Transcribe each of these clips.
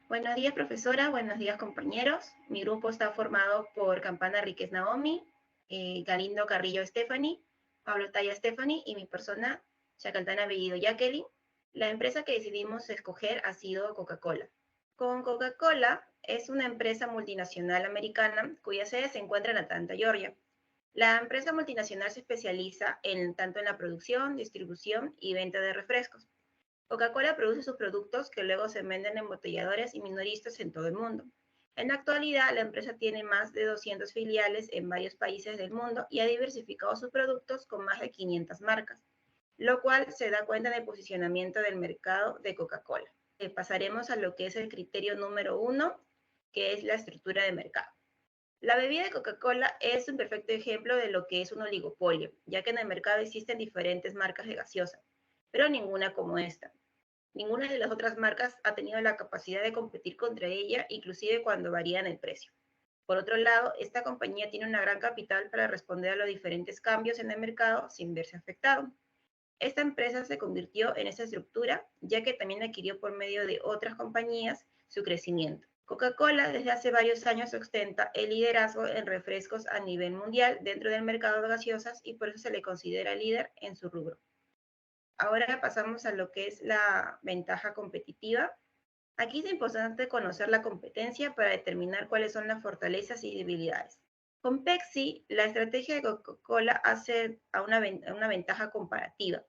Buenos días, profesora. Buenos días, compañeros. Mi grupo está formado por Campana Ríquez Naomi, Galindo Carrillo Stephanie, Pablo Taya Stephanie y mi persona, Chacaltana Bellido Jacqueline. La empresa que decidimos escoger ha sido Coca-Cola. Con Coca-Cola es una empresa multinacional americana cuya sede se encuentra en Atlanta, Georgia. La empresa multinacional se especializa tanto en la producción, distribución y venta de refrescos. Coca-Cola produce sus productos que luego se venden en embotelladores y minoristas en todo el mundo. En la actualidad, la empresa tiene más de 200 filiales en varios países del mundo y ha diversificado sus productos con más de 500 marcas, lo cual se da cuenta del posicionamiento del mercado de Coca-Cola. Pasaremos a lo que es el criterio número 1, que es la estructura de mercado. La bebida de Coca-Cola es un perfecto ejemplo de lo que es un oligopolio, ya que en el mercado existen diferentes marcas de gaseosa, pero ninguna como esta. Ninguna de las otras marcas ha tenido la capacidad de competir contra ella, inclusive cuando varían el precio. Por otro lado, esta compañía tiene una gran capital para responder a los diferentes cambios en el mercado sin verse afectado. Esta empresa se convirtió en esa estructura, ya que también adquirió por medio de otras compañías su crecimiento. Coca-Cola desde hace varios años ostenta el liderazgo en refrescos a nivel mundial dentro del mercado de gaseosas y por eso se le considera líder en su rubro. Ahora pasamos a lo que es la ventaja competitiva. Aquí es importante conocer la competencia para determinar cuáles son las fortalezas y debilidades. Con Pepsi, la estrategia de Coca-Cola hace a una ventaja comparativa.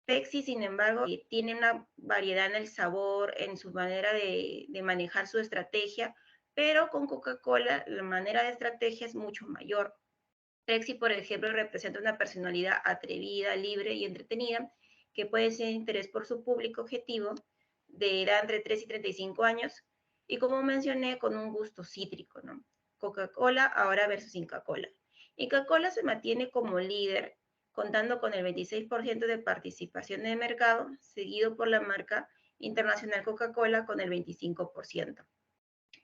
Pepsi, sin embargo, tiene una variedad en el sabor, en su manera de manejar su estrategia, pero con Coca-Cola la manera de estrategia es mucho mayor. Pepsi, por ejemplo, representa una personalidad atrevida, libre y entretenida que puede ser de interés por su público objetivo de edad entre 3 y 35 años y como mencioné, con un gusto cítrico, ¿no? Coca-Cola ahora versus Inca-Cola. Inca-Cola se mantiene como líder contando con el 26% de participación en el mercado, seguido por la marca internacional Coca-Cola con el 25%.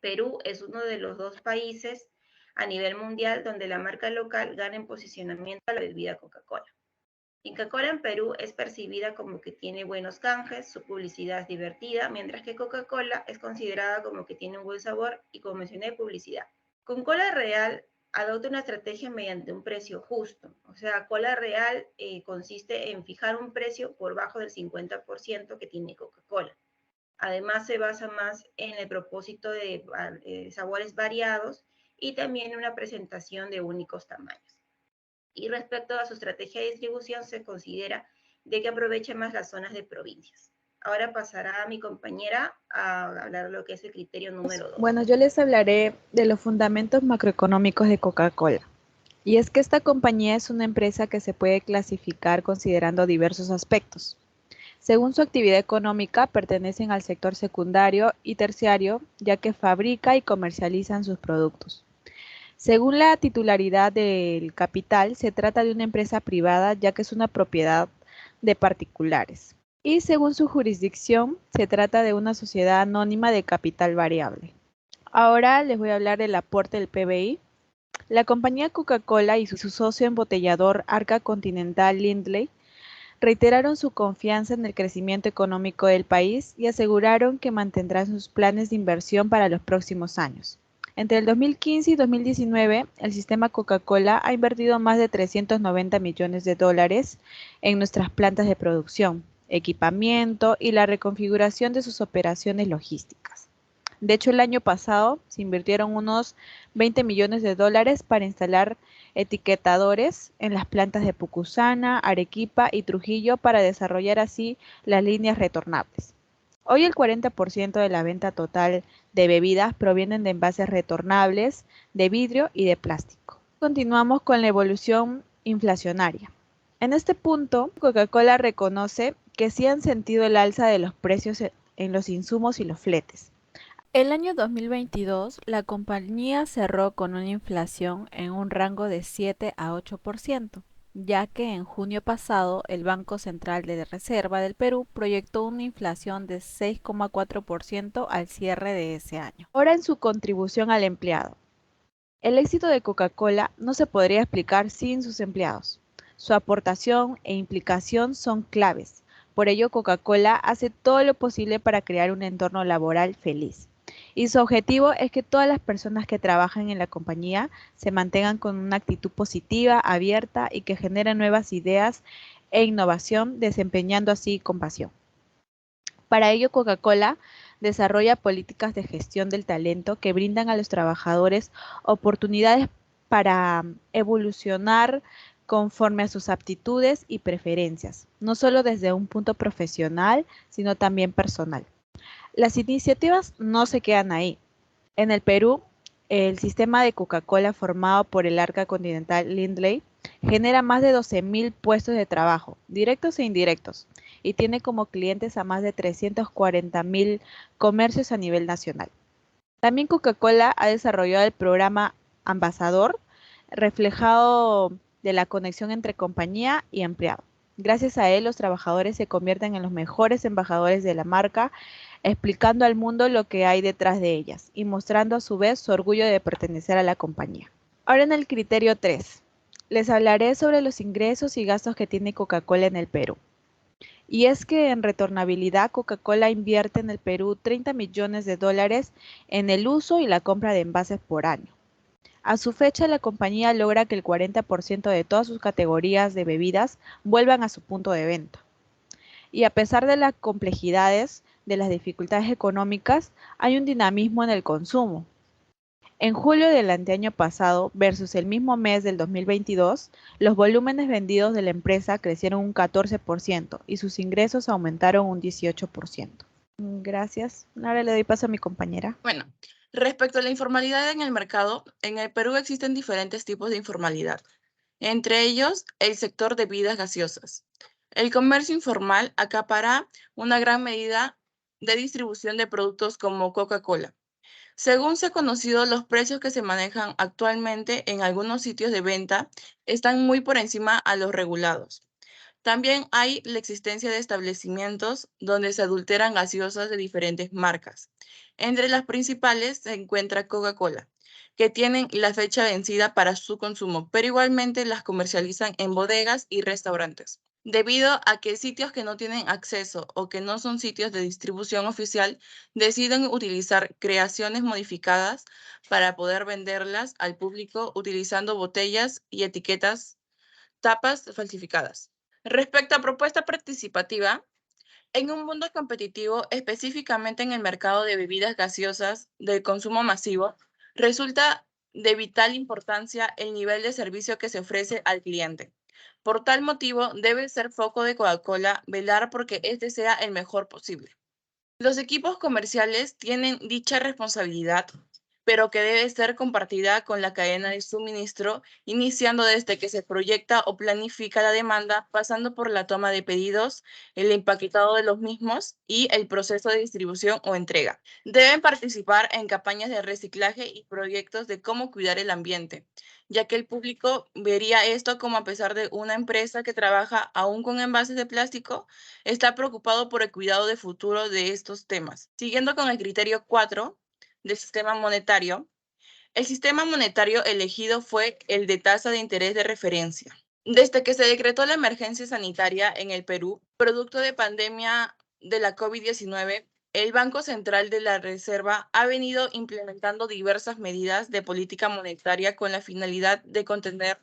Perú es uno de los dos países a nivel mundial donde la marca local gana en posicionamiento a la bebida Coca-Cola. Coca-Cola en Perú es percibida como que tiene buenos canjes, su publicidad es divertida, mientras que Coca-Cola es considerada como que tiene un buen sabor y, como mencioné, publicidad. Con Cola Real adopta una estrategia mediante un precio justo. O sea, Cola Real consiste en fijar un precio por bajo del 50% que tiene Coca-Cola. Además, se basa más en el propósito de sabores variados y también en una presentación de únicos tamaños. Y respecto a su estrategia de distribución, se considera de que aprovecha más las zonas de provincias. Ahora pasará a mi compañera a hablar de lo que es el criterio número 2. Bueno, yo les hablaré de los fundamentos macroeconómicos de Coca-Cola. Y es que esta compañía es una empresa que se puede clasificar considerando diversos aspectos. Según su actividad económica, pertenecen al sector secundario y terciario, ya que fabrica y comercializan sus productos. Según la titularidad del capital, se trata de una empresa privada, ya que es una propiedad de particulares. Y según su jurisdicción, se trata de una sociedad anónima de capital variable. Ahora les voy a hablar del aporte del PBI. La compañía Coca-Cola y su socio embotellador Arca Continental Lindley reiteraron su confianza en el crecimiento económico del país y aseguraron que mantendrán sus planes de inversión para los próximos años. Entre el 2015 y 2019, el sistema Coca-Cola ha invertido más de 390 millones de dólares en nuestras plantas de producción, equipamiento y la reconfiguración de sus operaciones logísticas. De hecho, el año pasado se invirtieron unos 20 millones de dólares para instalar etiquetadores en las plantas de Pucusana, Arequipa y Trujillo para desarrollar así las líneas retornables. Hoy el 40% de la venta total de bebidas provienen de envases retornables, de vidrio y de plástico. Continuamos con la evolución inflacionaria. En este punto, Coca-Cola reconoce que sí han sentido el alza de los precios en los insumos y los fletes. El año 2022, la compañía cerró con una inflación en un rango de 7 a 8%, ya que en junio pasado el Banco Central de Reserva del Perú proyectó una inflación de 6,4% al cierre de ese año. Ahora en su contribución al empleado. El éxito de Coca-Cola no se podría explicar sin sus empleados. Su aportación e implicación son claves. Por ello, Coca-Cola hace todo lo posible para crear un entorno laboral feliz. y su objetivo es que todas las personas que trabajan en la compañía se mantengan con una actitud positiva, abierta y que generen nuevas ideas e innovación, desempeñando así con pasión. Para ello, Coca-Cola desarrolla políticas de gestión del talento que brindan a los trabajadores oportunidades para evolucionar conforme a sus aptitudes y preferencias, no solo desde un punto profesional, sino también personal. Las iniciativas no se quedan ahí. En el Perú, el sistema de Coca-Cola formado por el Arca Continental Lindley genera más de 12.000 puestos de trabajo, directos e indirectos, y tiene como clientes a más de 340.000 comercios a nivel nacional. También Coca-Cola ha desarrollado el programa Ambasador, reflejado de la conexión entre compañía y empleado. Gracias a él, los trabajadores se convierten en los mejores embajadores de la marca, explicando al mundo lo que hay detrás de ellas y mostrando a su vez su orgullo de pertenecer a la compañía. Ahora en el criterio 3, les hablaré sobre los ingresos y gastos que tiene Coca-Cola en el Perú. Y es que en retornabilidad, Coca-Cola invierte en el Perú 30 millones de dólares en el uso y la compra de envases por año. A su fecha, la compañía logra que el 40% de todas sus categorías de bebidas vuelvan a su punto de venta. Y a pesar de las complejidades, de las dificultades económicas, hay un dinamismo en el consumo. En julio del anteaño pasado versus el mismo mes del 2022, los volúmenes vendidos de la empresa crecieron un 14% y sus ingresos aumentaron un 18%. Gracias. Ahora le doy paso a mi compañera. Bueno, respecto a la informalidad en el mercado, en el Perú existen diferentes tipos de informalidad, entre ellos el sector de bebidas gaseosas. El comercio informal acapara una gran medida de distribución de productos como Coca-Cola. Según se ha conocido, los precios que se manejan actualmente en algunos sitios de venta están muy por encima a los regulados. También hay la existencia de establecimientos donde se adulteran gaseosas de diferentes marcas. Entre las principales se encuentra Coca-Cola, que tienen la fecha vencida para su consumo, pero igualmente las comercializan en bodegas y restaurantes. Debido a que sitios que no tienen acceso o que no son sitios de distribución oficial deciden utilizar creaciones modificadas para poder venderlas al público utilizando botellas y etiquetas, tapas falsificadas. Respecto a propuesta participativa, en un mundo competitivo, específicamente en el mercado de bebidas gaseosas de consumo masivo, resulta de vital importancia el nivel de servicio que se ofrece al cliente. Por tal motivo, debe ser foco de Coca-Cola velar porque este sea el mejor posible. Los equipos comerciales tienen dicha responsabilidad, pero que debe ser compartida con la cadena de suministro, iniciando desde que se proyecta o planifica la demanda, pasando por la toma de pedidos, el empaquetado de los mismos y el proceso de distribución o entrega. Deben participar en campañas de reciclaje y proyectos de cómo cuidar el ambiente, ya que el público vería esto como, a pesar de una empresa que trabaja aún con envases de plástico, está preocupado por el cuidado de futuro de estos temas. Siguiendo con el criterio 4 del sistema monetario, el sistema monetario elegido fue el de tasa de interés de referencia. Desde que se decretó la emergencia sanitaria en el Perú, producto de pandemia de la COVID-19, el Banco Central de la Reserva ha venido implementando diversas medidas de política monetaria con la finalidad de contener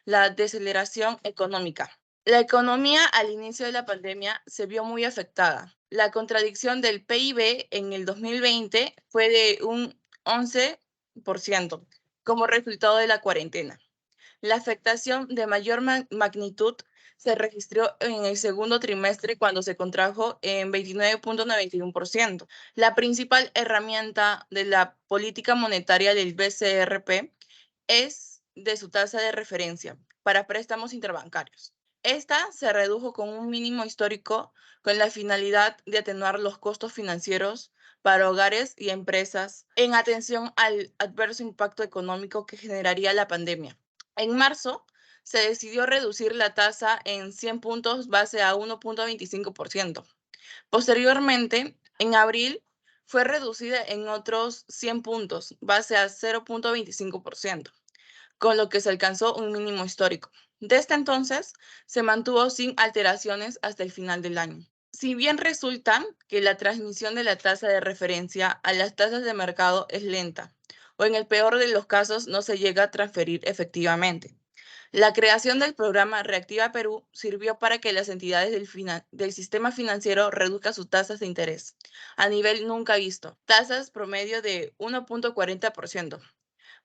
la deceleración económica. La economía al inicio de la pandemia se vio muy afectada. La contracción del PIB en el 2020 fue de un 11% como resultado de la cuarentena. La afectación de mayor magnitud se registró en el segundo trimestre, cuando se contrajo en 29.91%. La principal herramienta de la política monetaria del BCRP es de su tasa de referencia para préstamos interbancarios. Esta se redujo con un mínimo histórico con la finalidad de atenuar los costos financieros para hogares y empresas en atención al adverso impacto económico que generaría la pandemia. En marzo se decidió reducir la tasa en 100 puntos base a 1.25%. Posteriormente, en abril, fue reducida en otros 100 puntos base a 0.25%, con lo que se alcanzó un mínimo histórico. Desde entonces, se mantuvo sin alteraciones hasta el final del año. Si bien resulta que la transmisión de la tasa de referencia a las tasas de mercado es lenta, o en el peor de los casos no se llega a transferir efectivamente. La creación del programa Reactiva Perú sirvió para que las entidades del sistema financiero reduzcan sus tasas de interés a nivel nunca visto, tasas promedio de 1.40%.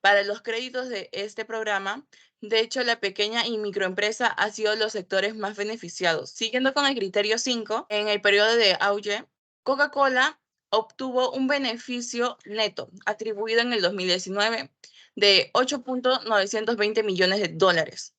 Para los créditos de este programa, de hecho, la pequeña y microempresa ha sido los sectores más beneficiados. Siguiendo con el criterio 5, en el periodo de auge, Coca-Cola obtuvo un beneficio neto atribuido en el 2019 de 8.920 millones de dólares,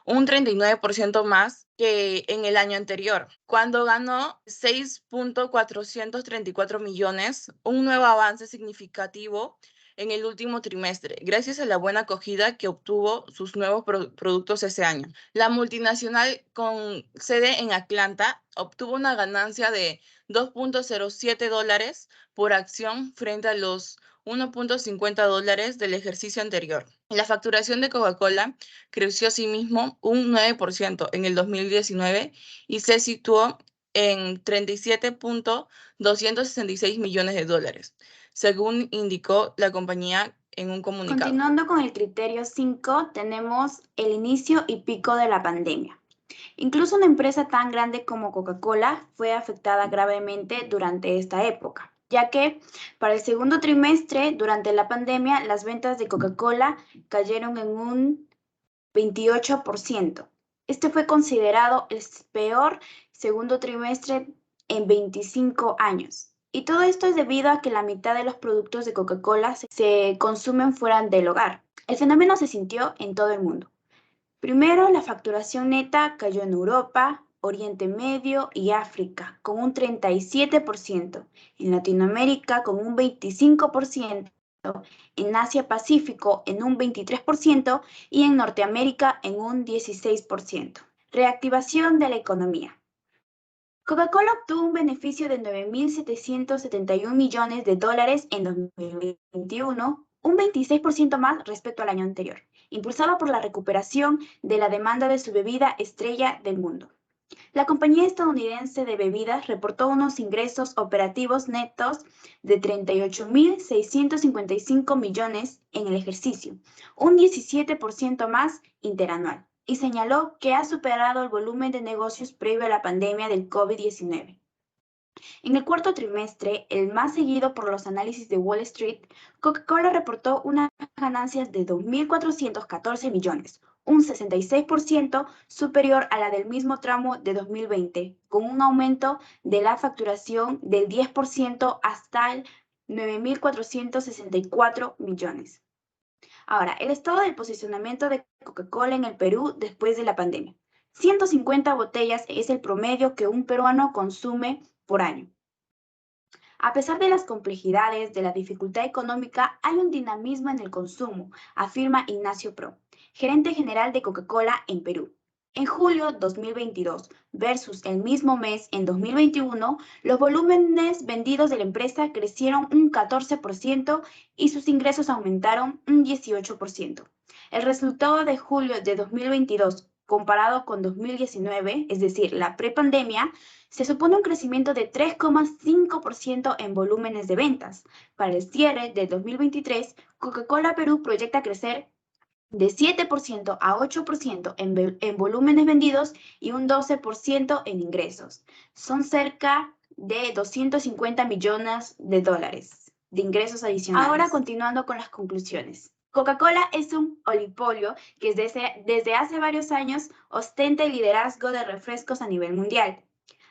un 39% más que en el año anterior, cuando ganó 6.434 millones, un nuevo avance significativo en el último trimestre, gracias a la buena acogida que obtuvo sus nuevos productos ese año. La multinacional con sede en Atlanta obtuvo una ganancia de 2.07 dólares por acción frente a los 1.50 dólares del ejercicio anterior. La facturación de Coca-Cola creció asimismo un 9% en el 2019 y se situó en 37.266 millones de dólares, según indicó la compañía en un comunicado. Continuando con el criterio 5, tenemos el inicio y pico de la pandemia. Incluso una empresa tan grande como Coca-Cola fue afectada gravemente durante esta época, ya que para el segundo trimestre, durante la pandemia, las ventas de Coca-Cola cayeron en un 28%. Este fue considerado el peor segundo trimestre en 25 años. Y todo esto es debido a que la mitad de los productos de Coca-Cola se consumen fuera del hogar. El fenómeno se sintió en todo el mundo. Primero, la facturación neta cayó en Europa, Oriente Medio y África con un 37%, en Latinoamérica con un 25%, en Asia-Pacífico en un 23% y en Norteamérica en un 16%. Reactivación de la economía. Coca-Cola obtuvo un beneficio de 9.771 millones de dólares en 2021, un 26% más respecto al año anterior, impulsado por la recuperación de la demanda de su bebida estrella del mundo. La compañía estadounidense de bebidas reportó unos ingresos operativos netos de 38.655 millones en el ejercicio, un 17% más interanual, y señaló que ha superado el volumen de negocios previo a la pandemia del COVID-19. En el cuarto trimestre, el más seguido por los análisis de Wall Street, Coca-Cola reportó unas ganancias de 2.414 millones, un 66% superior a la del mismo tramo de 2020, con un aumento de la facturación del 10% hasta el 9.464 millones. Ahora, el estado del posicionamiento de Coca-Cola en el Perú después de la pandemia. 150 botellas es el promedio que un peruano consume por año. A pesar de las complejidades de la dificultad económica, hay un dinamismo en el consumo, afirma Ignacio Pro, gerente general de Coca-Cola en Perú. En julio 2022 versus el mismo mes en 2021, los volúmenes vendidos de la empresa crecieron un 14% y sus ingresos aumentaron un 18%. El resultado de julio de 2022 comparado con 2019, es decir, la prepandemia, se supone un crecimiento de 3,5% en volúmenes de ventas. Para el cierre de 2023, Coca-Cola Perú proyecta crecer de 7% a 8% en volúmenes vendidos y un 12% en ingresos. Son cerca de 250 millones de dólares de ingresos adicionales. Ahora continuando con las conclusiones. Coca-Cola es un oligopolio que desde hace varios años ostenta el liderazgo de refrescos a nivel mundial.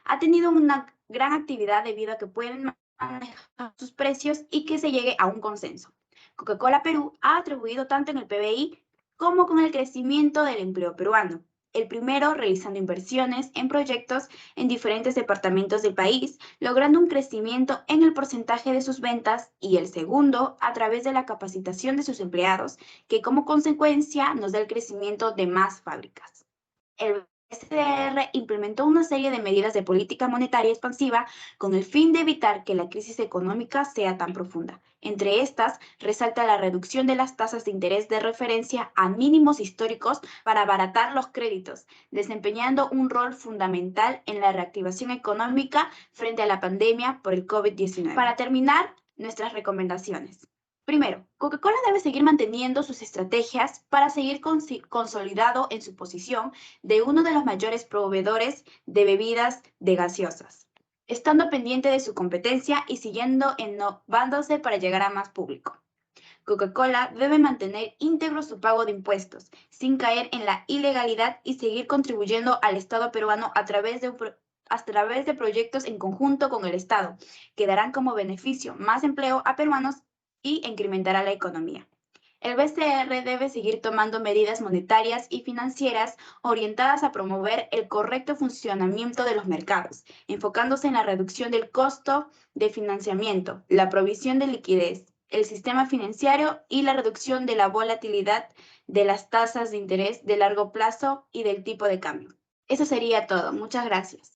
Ha tenido una gran actividad debido a que pueden manejar sus precios y que se llegue a un consenso. Coca-Cola Perú ha atribuido tanto en el PBI como con el crecimiento del empleo peruano. El primero realizando inversiones en proyectos en diferentes departamentos del país, logrando un crecimiento en el porcentaje de sus ventas, y el segundo a través de la capacitación de sus empleados, que como consecuencia nos da el crecimiento de más fábricas. El BCR implementó una serie de medidas de política monetaria expansiva con el fin de evitar que la crisis económica sea tan profunda. Entre estas, resalta la reducción de las tasas de interés de referencia a mínimos históricos para abaratar los créditos, desempeñando un rol fundamental en la reactivación económica frente a la pandemia por el COVID-19. Para terminar, nuestras recomendaciones. Primero, Coca-Cola debe seguir manteniendo sus estrategias para seguir consolidado en su posición de uno de los mayores proveedores de bebidas de gaseosas, estando pendiente de su competencia y siguiendo innovándose para llegar a más público. Coca-Cola debe mantener íntegro su pago de impuestos, sin caer en la ilegalidad y seguir contribuyendo al Estado peruano a través de proyectos en conjunto con el Estado, que darán como beneficio más empleo a peruanos y incrementará la economía. El BCR debe seguir tomando medidas monetarias y financieras orientadas a promover el correcto funcionamiento de los mercados, enfocándose en la reducción del costo de financiamiento, la provisión de liquidez, el sistema financiero y la reducción de la volatilidad de las tasas de interés de largo plazo y del tipo de cambio. Eso sería todo. Muchas gracias.